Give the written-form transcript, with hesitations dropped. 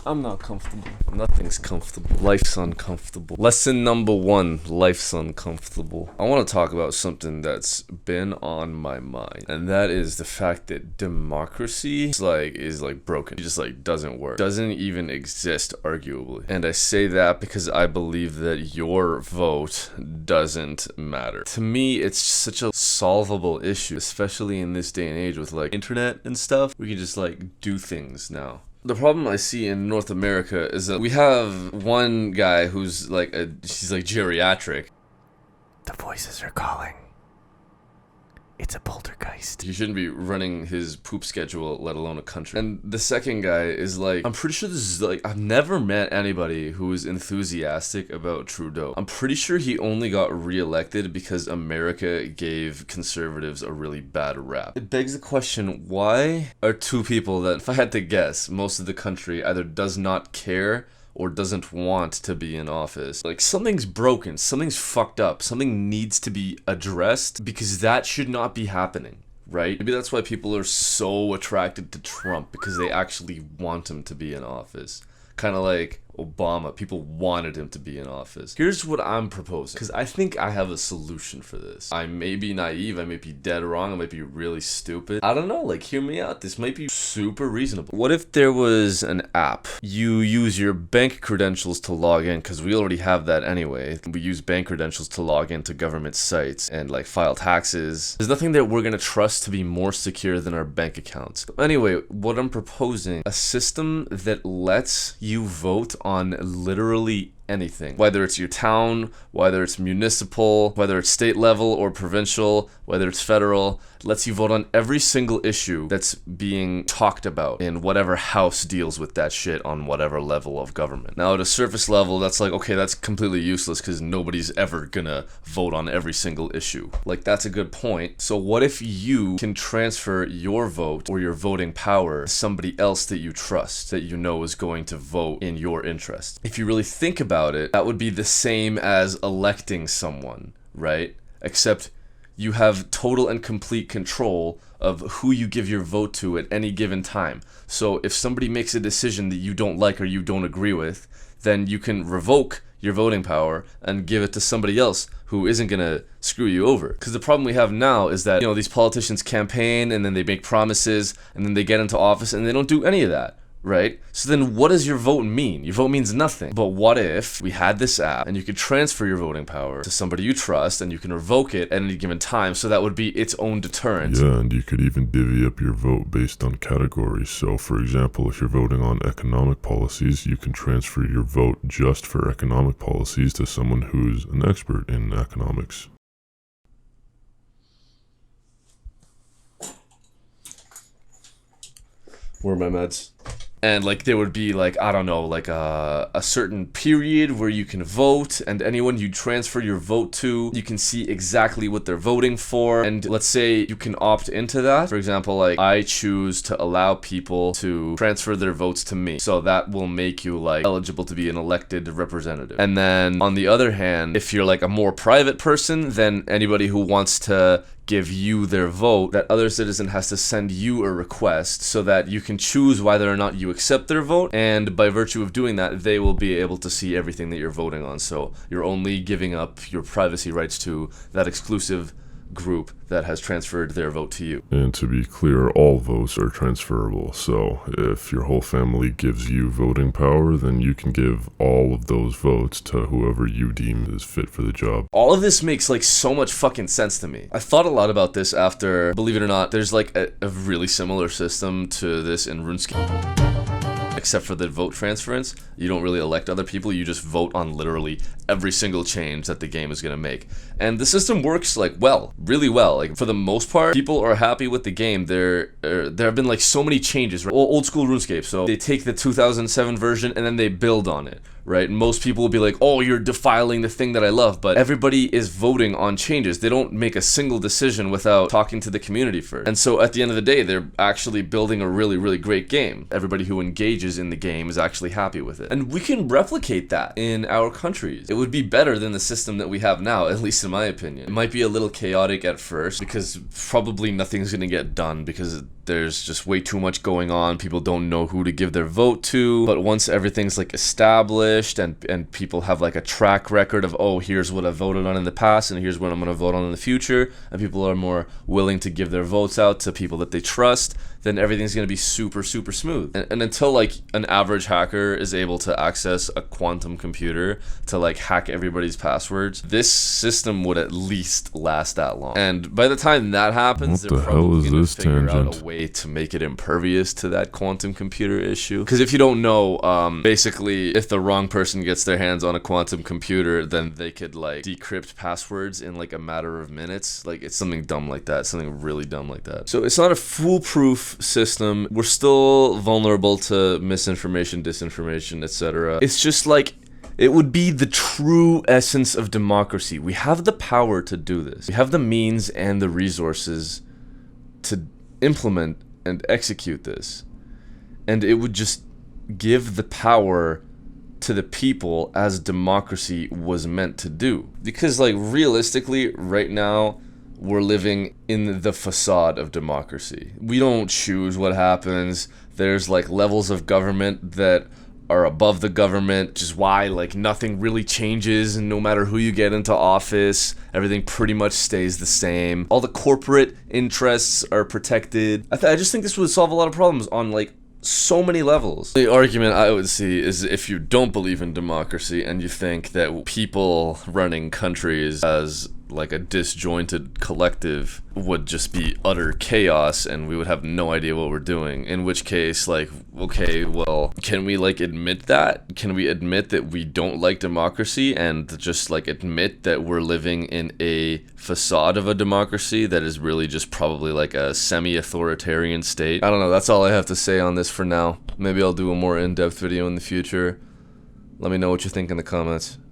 I'm not comfortable. Nothing's comfortable. Life's uncomfortable. Lesson number 1, life's uncomfortable. I want to talk about something that's been on my mind, and that is the fact that democracy is broken. It just doesn't work. Doesn't even exist, arguably. And I say that because I believe that your vote doesn't matter. To me, it's such a solvable issue, especially in this day and age with internet and stuff. We can just do things now. The problem I see in North America is that we have one guy who's she's geriatric. The voices are calling. It's a poltergeist. He shouldn't be running his poop schedule, let alone a country. And the second guy is I'm pretty sure this is I've never met anybody who is enthusiastic about Trudeau. I'm pretty sure he only got reelected because America gave conservatives a really bad rap. It begs the question, why are two people that, if I had to guess, most of the country either does not care or doesn't want to be in office? Something's broken, something's fucked up, something needs to be addressed, because that should not be happening, right? Maybe that's why people are so attracted to Trump, because they actually want him to be in office. Kind of like Obama, people wanted him to be in office. Here's what I'm proposing, because I think I have a solution for this. I may be naive, I may be dead wrong, I might be really stupid. I don't know, hear me out. This might be super reasonable. What if there was an app? You use your bank credentials to log in, because we already have that anyway. We use bank credentials to log into government sites and file taxes. There's nothing that we're gonna trust to be more secure than our bank accounts. Anyway, what I'm proposing, a system that lets you vote on literally anything, whether it's your town, whether it's municipal, whether it's state level or provincial, whether it's federal, lets you vote on every single issue that's being talked about in whatever house deals with that shit on whatever level of government. Now, at a surface level, that's okay, that's completely useless because nobody's ever gonna vote on every single issue. That's a good point. So what if you can transfer your vote or your voting power to somebody else that you trust, that you know is going to vote in your interest? If you really think about it, that would be the same as electing someone, right? Except you have total and complete control of who you give your vote to at any given time. So if somebody makes a decision that you don't like or you don't agree with, then you can revoke your voting power and give it to somebody else who isn't gonna screw you over. Because the problem we have now is that, these politicians campaign and then they make promises and then they get into office and they don't do any of that. Right? So then what does your vote mean? Your vote means nothing. But what if we had this app and you could transfer your voting power to somebody you trust and you can revoke it at any given time, so that would be its own deterrent? Yeah, and you could even divvy up your vote based on categories. So for example, if you're voting on economic policies, you can transfer your vote just for economic policies to someone who's an expert in economics. Where are my meds? And there would be I don't know, a certain period where you can vote, and anyone you transfer your vote to, you can see exactly what they're voting for. And let's say you can opt into that. For example, I choose to allow people to transfer their votes to me. So that will make you eligible to be an elected representative. And then on the other hand, if you're a more private person, then anybody who wants to give you their vote, that other citizen has to send you a request so that you can choose whether or not you accept their vote, and by virtue of doing that, they will be able to see everything that you're voting on. So you're only giving up your privacy rights to that exclusive group that has transferred their vote to you. And to be clear, all votes are transferable. So if your whole family gives you voting power, then you can give all of those votes to whoever you deem is fit for the job. All of this makes so much fucking sense to me. I thought a lot about this after, believe it or not, there's a really similar system to this in RuneScape. Except for the vote transference, you don't really elect other people, you just vote on literally every single change that the game is gonna make. And the system works really well. For the most part, people are happy with the game. There have been so many changes, right? Old school RuneScape, so they take the 2007 version and then they build on it, right? And most people will be like, oh, you're defiling the thing that I love, but everybody is voting on changes. They don't make a single decision without talking to the community first. And so at the end of the day, they're actually building a really, really great game. Everybody who engages in the game is actually happy with it. And we can replicate that in our countries. It would be better than the system that we have now, at least in my opinion. It might be a little chaotic at first because probably nothing's gonna get done because there's just way too much going on. People don't know who to give their vote to. But once everything's like established and people have like a track record of, oh, here's what I voted on in the past and here's what I'm gonna vote on in the future, and people are more willing to give their votes out to people that they trust, then everything's gonna be super, super smooth. And until like an average hacker is able to access a quantum computer to like hack everybody's passwords, this system would at least last that long. And by the time that happens, What they're the hell probably is gonna this figure out tangent? a way to make it impervious to that quantum computer issue. Because if you don't know, basically, if the wrong person gets their hands on a quantum computer, then they could like decrypt passwords in like a matter of minutes. Like it's something dumb like that, something really dumb like that. So it's not a foolproof system. We're still vulnerable to misinformation, disinformation, etc. It's just like, it would be the true essence of democracy. We have the power to do this. We have the means and the resources to implement and execute this. And it would just give the power to the people as democracy was meant to do. Because like realistically, right now, we're living in the facade of democracy. We don't choose what happens. There's like levels of government that are above the government, which is why like nothing really changes, and no matter who you get into office, everything pretty much stays the same. All the corporate interests are protected. I just think this would solve a lot of problems on like so many levels. The argument I would see is if you don't believe in democracy and you think that people running countries as like a disjointed collective would just be utter chaos and we would have no idea what we're doing, in which case, like, okay, well, can we like admit that? Can we admit that we don't like democracy and just like admit that we're living in a facade of a democracy that is really just probably like a semi-authoritarian state? I don't know, that's all I have to say on this for now. Maybe I'll do a more in-depth video in the future. Let me know what you think in the comments.